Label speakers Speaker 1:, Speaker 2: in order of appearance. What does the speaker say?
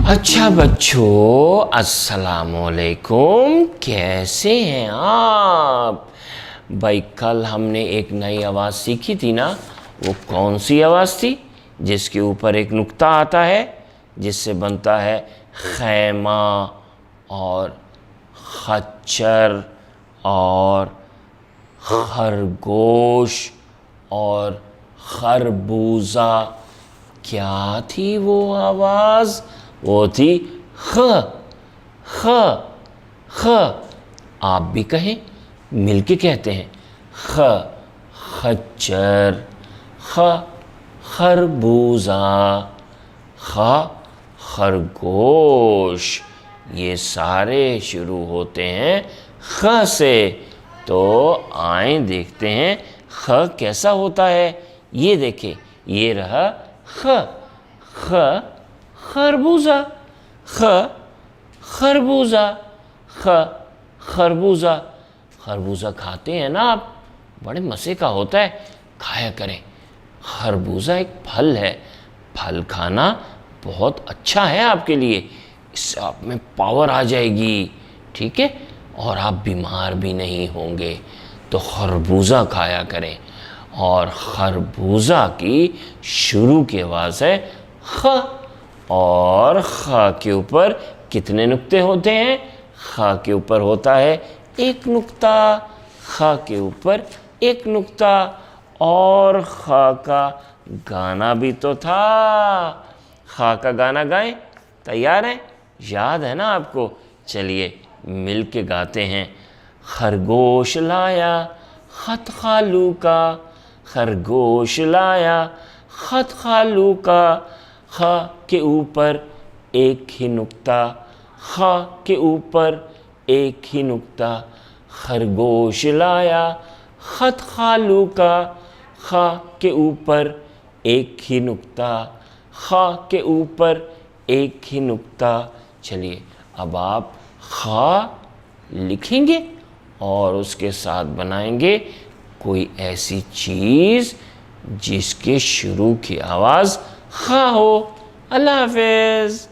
Speaker 1: اچھا بچوں، السلام علیکم، کیسے ہیں آپ؟ بھائی کل ہم نے ایک نئی آواز سیکھی تھی نا، وہ کون سی آواز تھی؟ جس کے اوپر ایک نقطہ آتا ہے، جس سے بنتا ہے خیمہ اور خچر اور خرگوش اور خربوزہ۔ کیا تھی وہ آواز؟ وہ تھی خ خ خ۔ آپ بھی کہیں، مل کے کہتے ہیں، خ خچر، خ خربوزہ، خ خرگوش۔ یہ سارے شروع ہوتے ہیں خ سے۔ تو آئیں دیکھتے ہیں خ کیسا ہوتا ہے۔ یہ دیکھیں، یہ رہا خ خ خربوزہ، خ خربوزہ، خ خربوزہ۔ خربوزہ کھاتے ہیں نا آپ، بڑے مزے کا ہوتا ہے، کھایا کریں۔ خربوزہ ایک پھل ہے، پھل کھانا بہت اچھا ہے آپ کے لیے، اس سے آپ میں پاور آ جائے گی، ٹھیک ہے، اور آپ بیمار بھی نہیں ہوں گے۔ تو خربوزہ کھایا کریں۔ اور خربوزہ کی شروع کی آواز ہے خ، اور خ کے اوپر کتنے نقطے ہوتے ہیں؟ خ کے اوپر ہوتا ہے ایک نقطہ، خ کے اوپر ایک نقطہ۔ اور خ کا گانا بھی تو تھا، خ کا گانا گائیں؟ تیار ہیں؟ یاد ہے نا آپ کو؟ چلیے مل کے گاتے ہیں۔ خرگوش لایا خط خالو کا، خرگوش لایا خط خالو کا، خ کے اوپر ایک ہی نقطہ، خ کے اوپر ایک ہی نقطہ۔ خرگوش لایا خط خالو کا، خ کے اوپر ایک ہی نقطہ، خ کے اوپر ایک ہی نقطہ۔ چلیے اب آپ خ لکھیں گے اور اس کے ساتھ بنائیں گے کوئی ایسی چیز جس کے شروع کی آواز خ ہو۔ اللہ حافظ۔